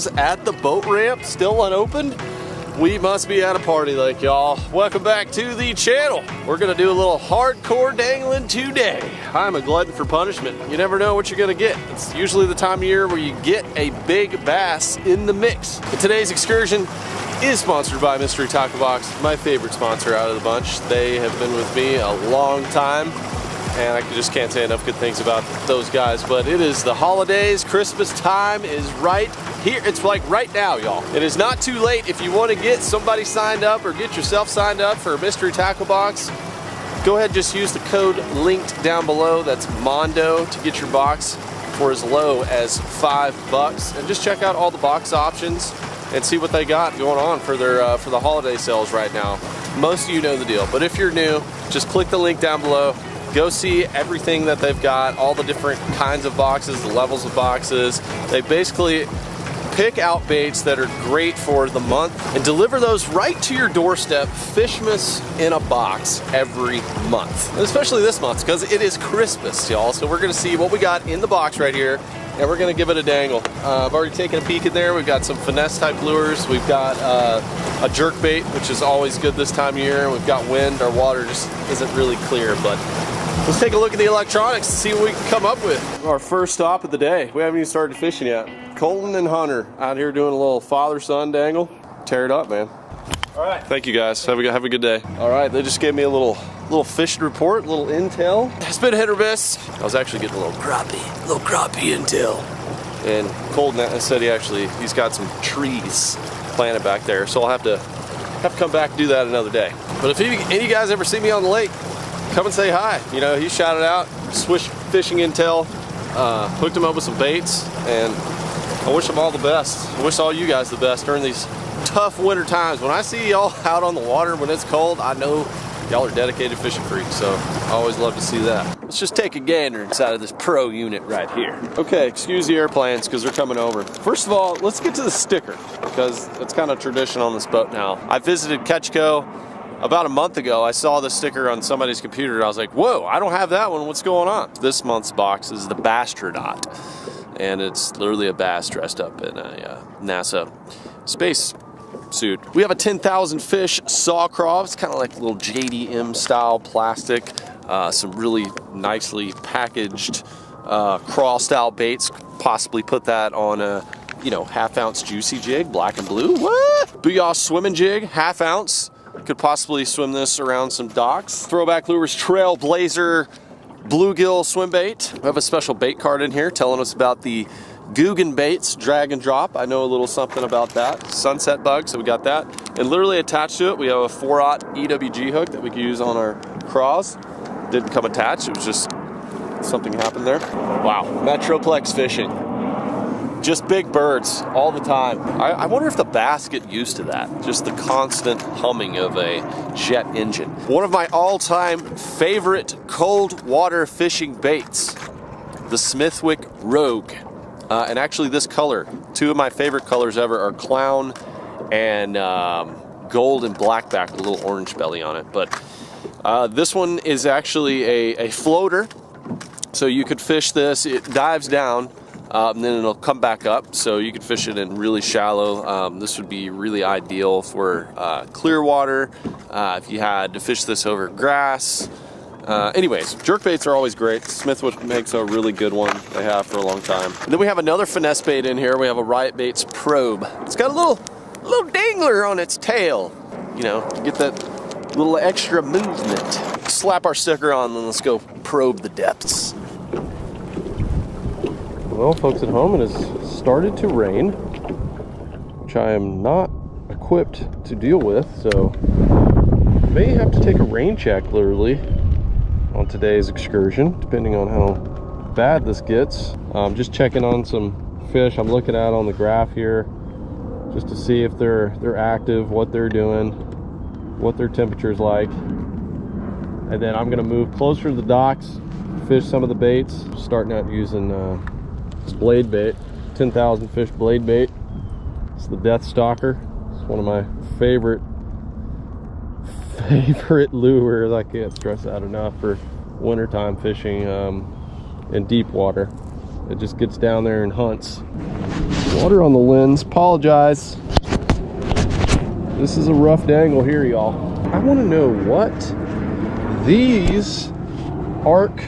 doors at the boat ramp still unopened? We must be at a party lake, y'all. Welcome back to the channel. We're gonna do a little hardcore dangling today. I'm a glutton for punishment. You never know what you're gonna get. It's usually the time of year where you get a big bass in the mix. And today's excursion is sponsored by Mystery Tackle Box, my favorite sponsor out of the bunch. They have been with me a long time, and I just can't say enough good things about those guys. But it is the holidays, Christmas time is right here. It's like right now, y'all. It is not too late if you want to get somebody signed up or get yourself signed up for a Mystery Tackle Box. Go ahead, just use the code linked down below. That's Mondo to get your box for as low as $5. And just check out all the box options and see what they got going on for their for the holiday sales right now. Most of you know the deal, but if you're new, just click the link down below. Go see everything that they've got, all the different kinds of boxes, the levels of boxes. They basically pick out baits that are great for the month and deliver those right to your doorstep, Fishmas in a box every month. Especially this month, because it is Christmas, y'all. So we're gonna see what we got in the box right here, and we're gonna give it a dangle. I've already taken a peek in there. We've got some finesse type lures. We've got a jerk bait, which is always good this time of year. We've got wind. Our water just isn't really clear, but let's take a look at the electronics and see what we can come up with. Our first stop of the day. We haven't even started fishing yet. Colton and Hunter out here doing a little father-son dangle. Tear it up, man. All right. Thank you guys. Have a good day. All right, they just gave me a little fishing report, a little intel. It's been hit or miss. I was actually getting a little crappie intel. And Colton said he's got some trees planted back there, so I'll have to come back and do that another day. But if any of you guys ever see me on the lake, come and say hi. You know, he shouted out, Swish Fishing Intel, hooked him up with some baits, and I wish them all the best. I wish all you guys the best during these tough winter times. When I see y'all out on the water when it's cold, I know y'all are dedicated fishing freaks, so I always love to see that. Let's just take a gander inside of this pro unit right here. Okay, excuse the airplanes because they're coming over. First of all, let's get to the sticker because it's kind of tradition on this boat now. I visited Ketchco about a month ago. I saw the sticker on somebody's computer and I was like, whoa, I don't have that one. What's going on? This month's box is the Bastronaut, and it's literally a bass dressed up in a NASA space suit. We have a 10,000 fish saw craw. It's kind of like a little JDM style plastic. Some really nicely packaged craw style baits. Possibly put that on a half-ounce juicy jig, black and blue. What? Booyah swimming jig, half-ounce. Could possibly swim this around some docks. Throwback Lures Trailblazer bluegill swim bait. We have a special bait card in here telling us about the Guggen baits drag and drop. I know a little something about that. Sunset bug, so we got that. And literally attached to it, we have a 4/0 EWG hook that we can use on our craws. Didn't come attached, it was just something happened there. Wow, Metroplex fishing. Just big birds all the time. I wonder if the bass get used to that. Just the constant humming of a jet engine. One of my all-time favorite cold water fishing baits, the Smithwick Rogue. And actually this color, two of my favorite colors ever are clown and gold and blackback with a little orange belly on it. But this one is actually a floater. So you could fish this, it dives down, and then it'll come back up, so you could fish it in really shallow. This would be really ideal for clear water, if you had to fish this over grass. Anyways, jerkbaits are always great. Smithwick makes a really good one. They have for a long time. And then we have another finesse bait in here. We have a Riot Baits Probe. It's got a little dangler on its tail, to get that little extra movement. Slap our sticker on, and let's go probe the depths. Well, folks at home, it has started to rain, which I am not equipped to deal with, so I may have to take a rain check literally on today's excursion, depending on how bad this gets. Just checking on some fish I'm looking at on the graph here, just to see if they're active, what they're doing, what their temperature's like. And then I'm gonna move closer to the docks, fish some of the baits, starting out using this blade bait, 10,000 fish blade bait. It's the Death Stalker. It's one of my favorite lures. I can't stress that enough for wintertime fishing in deep water. It just gets down there and hunts. Water on the lens, apologize. This is a rough dangle here, y'all. I want to know what these arc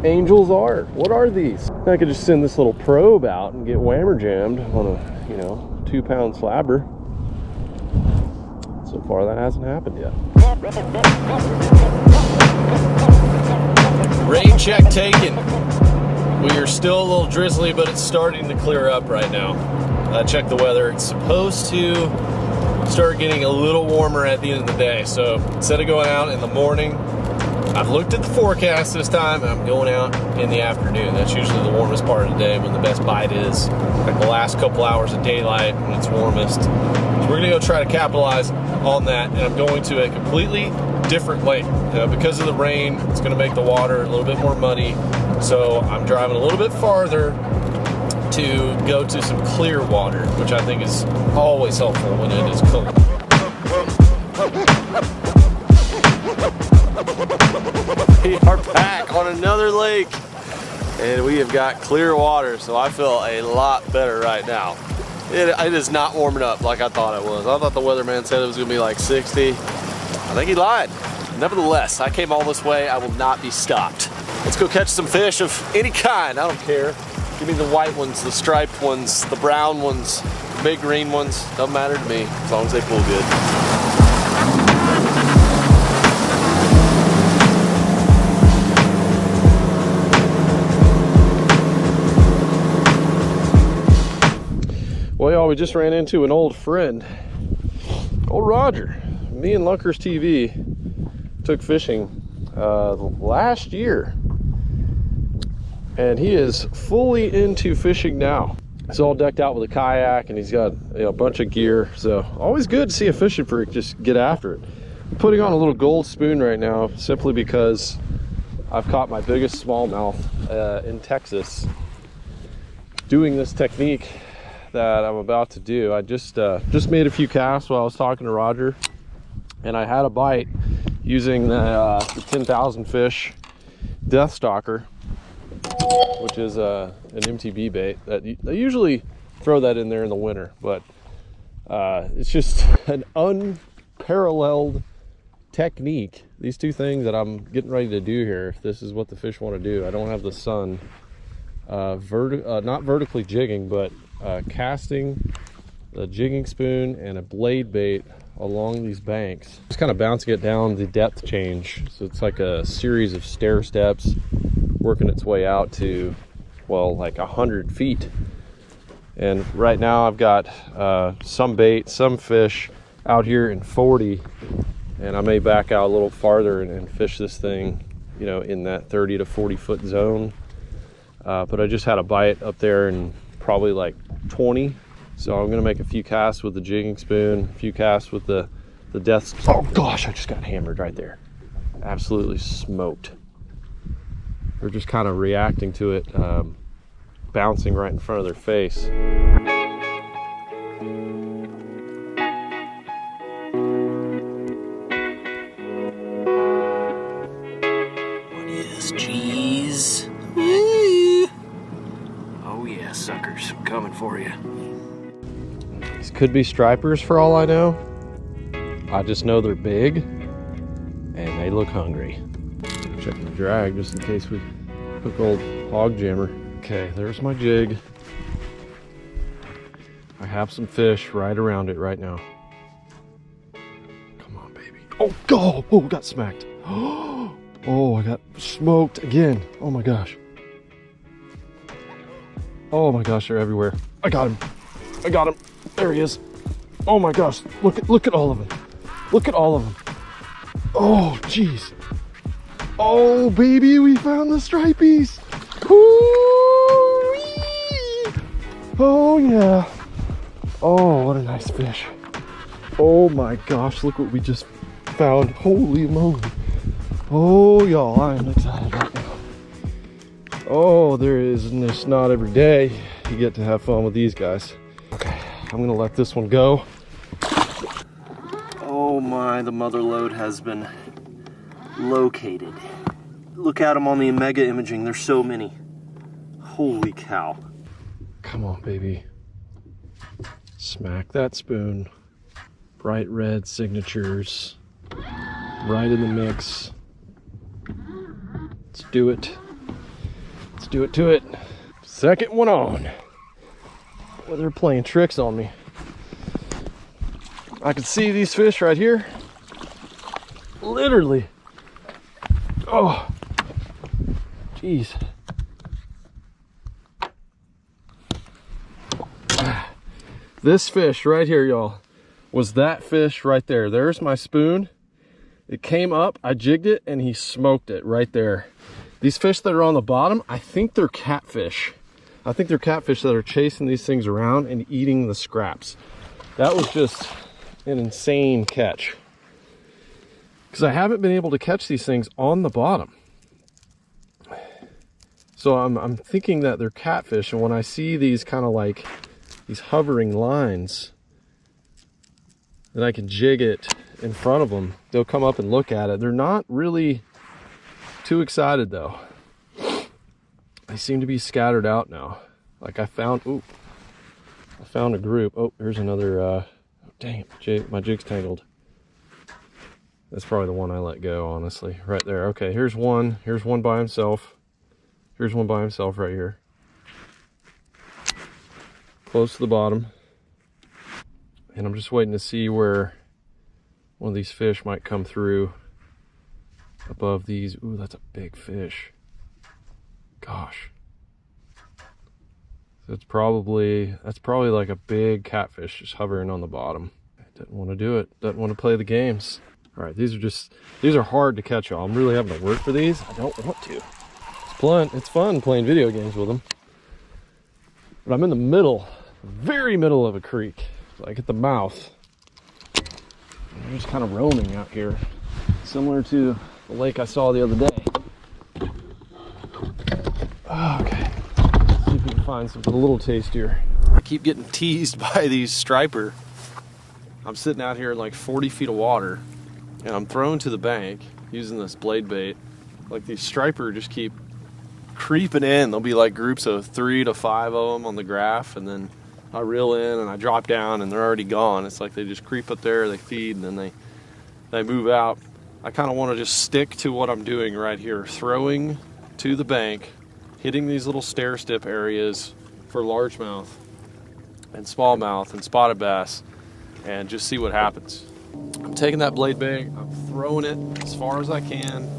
angels are. What are these? I could just send this little probe out and get whammer jammed on a, 2-pound slabber. So far that hasn't happened yet. Rain check taken. We are still a little drizzly, but it's starting to clear up right now. I checked the weather. It's supposed to start getting a little warmer at the end of the day. So instead of going out in the morning, I've looked at the forecast this time, and I'm going out in the afternoon. That's usually the warmest part of the day when the best bite is, like the last couple hours of daylight when it's warmest. So we're gonna go try to capitalize on that, and I'm going to a completely different lane. Because of the rain, it's gonna make the water a little bit more muddy. So I'm driving a little bit farther to go to some clear water, which I think is always helpful when it is cold. We are back on another lake, and we have got clear water, so I feel a lot better right now. It is not warming up like I thought it was. I thought the weatherman said it was gonna be like 60. I think he lied. Nevertheless, I came all this way. I will not be stopped. Let's go catch some fish of any kind. I don't care. Give me the white ones, the striped ones, the brown ones, the big green ones. Doesn't matter to me, as long as they pull good. Well, y'all, we just ran into an old friend, old Roger. Me and Lunkers TV took fishing last year, and he is fully into fishing now. He's all decked out with a kayak, and he's got a bunch of gear. So always good to see a fishing freak just get after it. I'm putting on a little gold spoon right now simply because I've caught my biggest smallmouth in Texas doing this technique that I'm about to do. I just made a few casts while I was talking to Roger, and I had a bite using the 10,000 fish Death Stalker, which is an MTB bait. That I usually throw that in there in the winter, but it's just an unparalleled technique. These two things that I'm getting ready to do here, if this is what the fish want to do. I don't have the sun not vertically jigging, but casting a jigging spoon and a blade bait along these banks, just kind of bouncing it down the depth change. So it's like a series of stair steps working its way out to, well, like 100 feet. And right now I've got some bait, some fish out here in 40, and I may back out a little farther and fish this thing, in that 30 to 40 foot zone. But I just had a bite up there in probably like 20. So I'm gonna make a few casts with the jigging spoon, a few casts with the death. Oh gosh, I just got hammered right there. Absolutely smoked. They're just kind of reacting to it, bouncing right in front of their face. What is cheese? Woo! Oh yeah, suckers, I'm coming for you. These could be stripers for all I know. I just know they're big and they look hungry. Checking the drag just in case we hook old hog jammer. Okay, there's my jig. I have some fish right around it right now. Come on, baby. Oh, go! Oh, got smacked. Oh, I got smoked again. Oh my gosh. Oh my gosh, they're everywhere. I got him. I got him. There he is. Oh my gosh. Look at all of them. Look at all of them. Oh, jeez. Oh, baby, we found the stripies. Woo-wee. Oh, yeah. Oh, what a nice fish. Oh my gosh, look what we just found. Holy moly. Oh, y'all, I am excited right now. Oh, it's not every day you get to have fun with these guys. Okay, I'm gonna let this one go. Oh my, the mother lode has been located. Look at them on the Omega imaging, there's so many. Holy cow. Come on, baby. Smack that spoon. Bright red signatures. Right in the mix. Let's do it. Let's do it to it. Second one on. Well, they're playing tricks on me. I can see these fish right here. Literally. Oh, jeez. This fish right here, y'all, was that fish right there. There's my spoon. It came up, I jigged it, and he smoked it right there. These fish that are on the bottom, I think they're catfish. I think they're catfish that are chasing these things around and eating the scraps. That was just an insane catch. Because I haven't been able to catch these things on the bottom. So I'm thinking that they're catfish, and when I see these kind of like these hovering lines, then I can jig it in front of them. They'll come up and look at it. They're not really too excited though. They seem to be scattered out now. Like I found a group. Oh, here's another, dang it, my jig's tangled. That's probably the one I let go, honestly. Right there. Okay, here's one by himself. Here's one by himself right here. Close to the bottom. And I'm just waiting to see where one of these fish might come through above these. Ooh, that's a big fish. Gosh. That's probably like a big catfish just hovering on the bottom. Doesn't want to do it. Doesn't want to play the games. All right, these are hard to catch, y'all. I'm really having to work for these. I don't want to. It's fun playing video games with them. But I'm in the middle, very middle of a creek, like at the mouth. And they're just kind of roaming out here, similar to the lake I saw the other day. Okay, let's see if we can find something a little tastier. I keep getting teased by these striper. I'm sitting out here in like 40 feet of water, and I'm thrown to the bank using this blade bait. Like these striper just keep creeping in. There'll be like groups of 3 to 5 of them on the graph, and then I reel in and I drop down and they're already gone. It's like they just creep up there, they feed, and then they move out. I kind of want to just stick to what I'm doing right here, throwing to the bank, hitting these little stair step areas for largemouth and smallmouth and spotted bass, and just see what happens. I'm taking that blade bait, I'm throwing it as far as I can.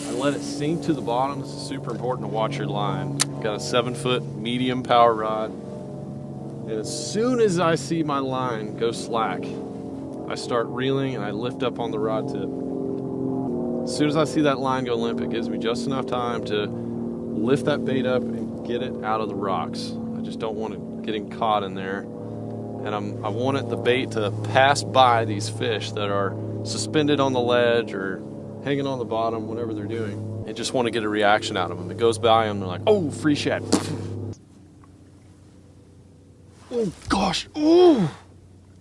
I let it sink to the bottom. This is super important to watch your line. Got a 7-foot medium power rod. And as soon as I see my line go slack, I start reeling and I lift up on the rod tip. As soon as I see that line go limp, it gives me just enough time to lift that bait up and get it out of the rocks. I just don't want it getting caught in there. And I want the bait to pass by these fish that are suspended on the ledge or hanging on the bottom, whatever they're doing. I just want to get a reaction out of them. It goes by them, they're like, oh, free shad. Oh gosh, ooh!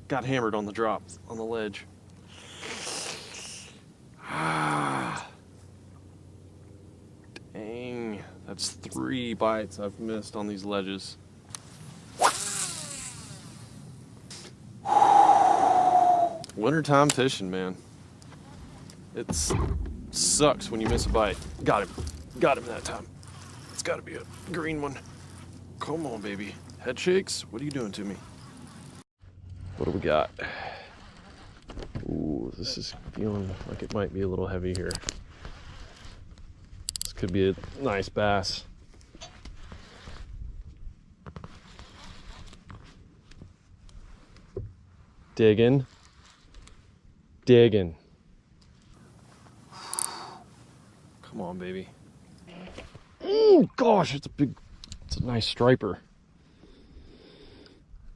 Got hammered on the drop, on the ledge. Ah. Dang, that's 3 bites I've missed on these ledges. Wintertime fishing, man. It sucks when you miss a bite. Got him that time. It's gotta be a green one. Come on, baby. Head shakes? What are you doing to me? What do we got? Ooh, this is feeling like it might be a little heavy here. This could be a nice bass. Digging. Come on, baby. Oh gosh, it's a nice striper.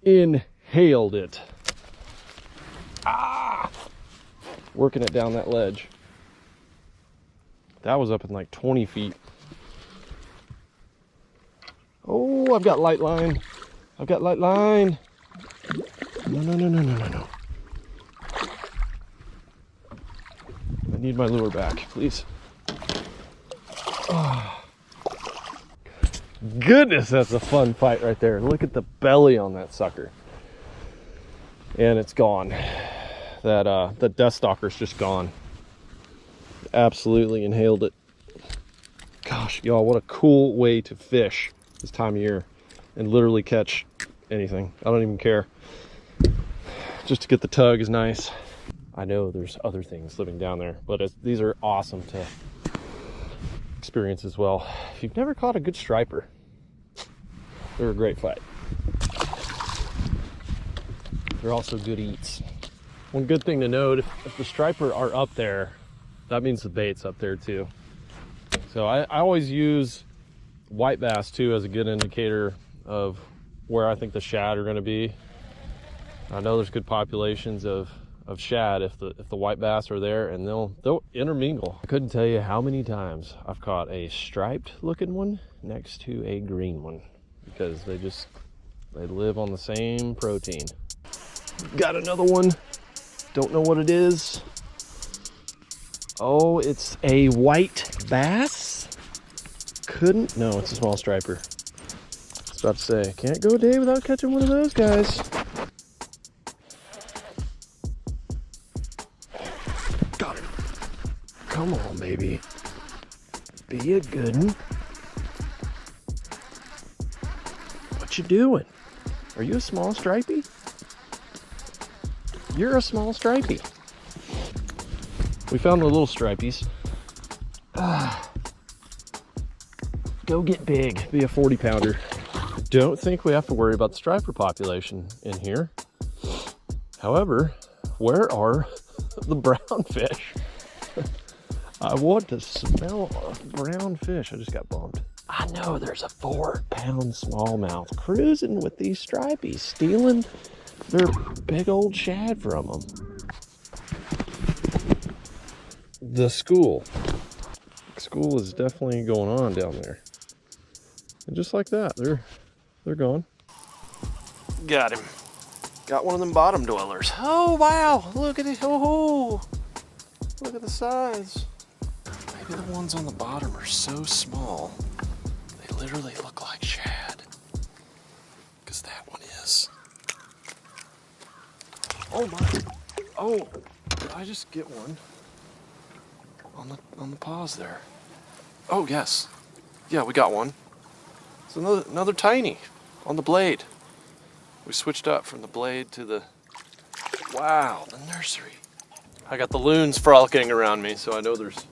Inhaled it. Ah! Working it down that ledge. That was up in like 20 feet. Oh, I've got light line. No. I need my lure back, please. Oh. Goodness, that's a fun fight right there. Look at the belly on that sucker. And it's gone. That death stalker's just gone. Absolutely inhaled it. Gosh, y'all, what a cool way to fish this time of year and literally catch anything. I don't even care. Just to get the tug is nice. I know there's other things living down there, but these are awesome to experience as well. If you've never caught a good striper, they're a great fight. They're also good eats. One good thing to note, if the striper are up there, that means the bait's up there too. So I always use white bass too as a good indicator of where I think the shad are going to be. I know there's good populations of shad if the white bass are there, and they'll intermingle. I couldn't tell you how many times I've caught a striped looking one next to a green one because they live on the same protein. Got another one. Don't know what it is. Oh, it's a white bass? No, it's a small striper. I was about to say, can't go a day without catching one of those guys. Got him. Come on, baby. Be a good one. What you doing? Are you a small stripey? You're a small stripey. We found the little stripies. Go get big. Be a 40 pounder. Don't think we have to worry about the striper population in here. However, where are the brown fish? I want to smell a brown fish. I just got bummed. I know there's a 4-pound smallmouth cruising with these stripies, stealing their big old shad from them. The school is definitely going on down there. And just like that, they're gone. Got him. Got one of them bottom dwellers. Oh wow, look at it. Oh, look at the size. Maybe the ones on the bottom are so small they literally look like shad. Because that one is. Oh my. Oh, did I just get one on the paws there? Oh yes. Yeah, we got one. It's another tiny on the blade. We switched up from the blade to the, wow, the nursery. I got the loons frolicking around me, so I know there's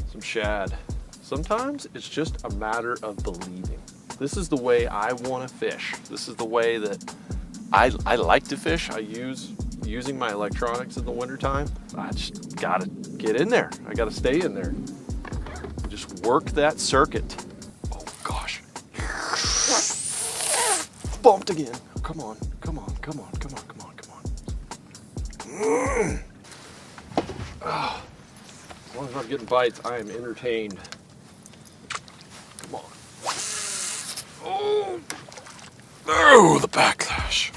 some shad. Sometimes it's just a matter of believing. This is the way I want to fish. This is the way that I like to fish. Using my electronics in the wintertime. I just gotta get in there. I gotta stay in there. Just work that circuit. Oh gosh. Bumped again. Come on, come on, come on, come on, come on, come on. Oh. As long as I'm getting bites, I am entertained. Come on. Oh, oh, the backlash.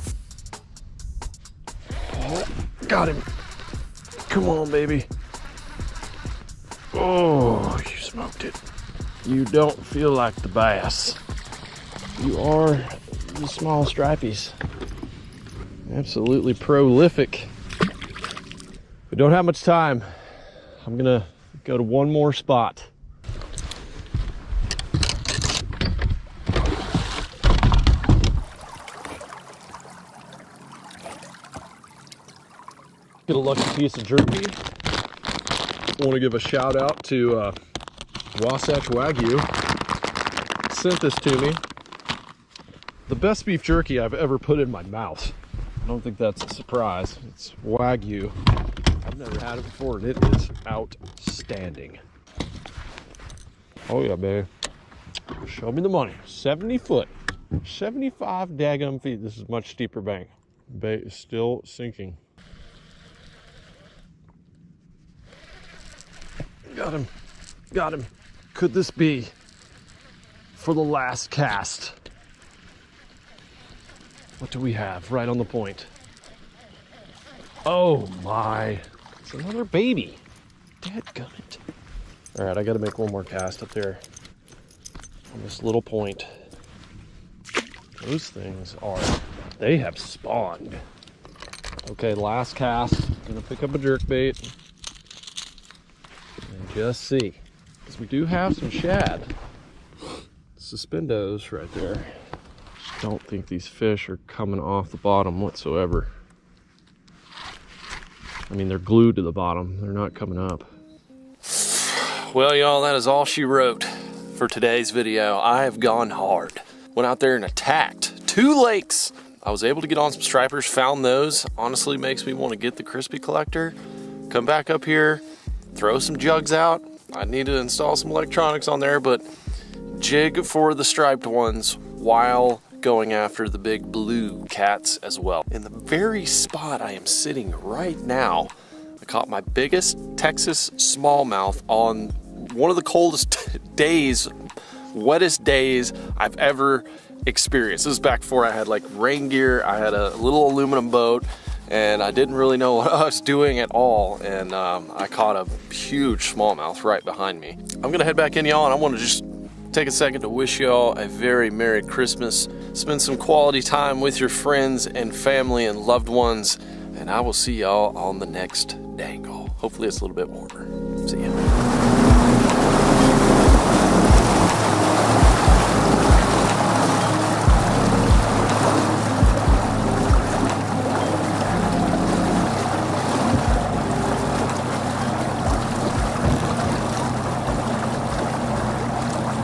Oh, got him. Come on, baby. Oh, you smoked it. You don't feel like the bass. You are the small stripies. Absolutely prolific. We don't have much time. I'm gonna go to one more spot. Get a lucky piece of jerky. I want to give a shout out to Wasatch Wagyu. Sent this to me. The best beef jerky I've ever put in my mouth. I don't think that's a surprise. It's Wagyu. I've never had it before, and it is outstanding. Oh yeah, baby. Show me the money. 70 foot. 75 daggum feet. This is much steeper bank. Bait is still sinking. Got him. Got him. Could this be for the last cast? What do we have right on the point? Oh my. It's another baby. Dadgummit. All right, I got to make one more cast up there. on this little point. Those things they have spawned. Okay, last cast. Gonna pick up a jerkbait and just see. Because we do have some shad. Suspendos right there. Don't think these fish are coming off the bottom whatsoever. I mean, they're glued to the bottom. They're not coming up. Well, y'all, that is all she wrote for today's video. I have gone hard. Went out there and attacked 2 lakes. I was able to get on some stripers, found those. Honestly, makes me want to get the crispy collector, come back up here, throw some jugs out. I need to install some electronics on there, but jig for the striped ones while going after the big blue cats as well. In the very spot I am sitting right now, I caught my biggest Texas smallmouth on one of the coldest days, wettest days I've ever experienced. This is back before I had like rain gear. I had a little aluminum boat and I didn't really know what I was doing at all. And I caught a huge smallmouth right behind me. I'm gonna head back in, y'all, and I want to just take a second to wish y'all a very Merry Christmas. Spend some quality time with your friends and family and loved ones. And I will see y'all on the next dangle. Hopefully it's a little bit warmer. See ya.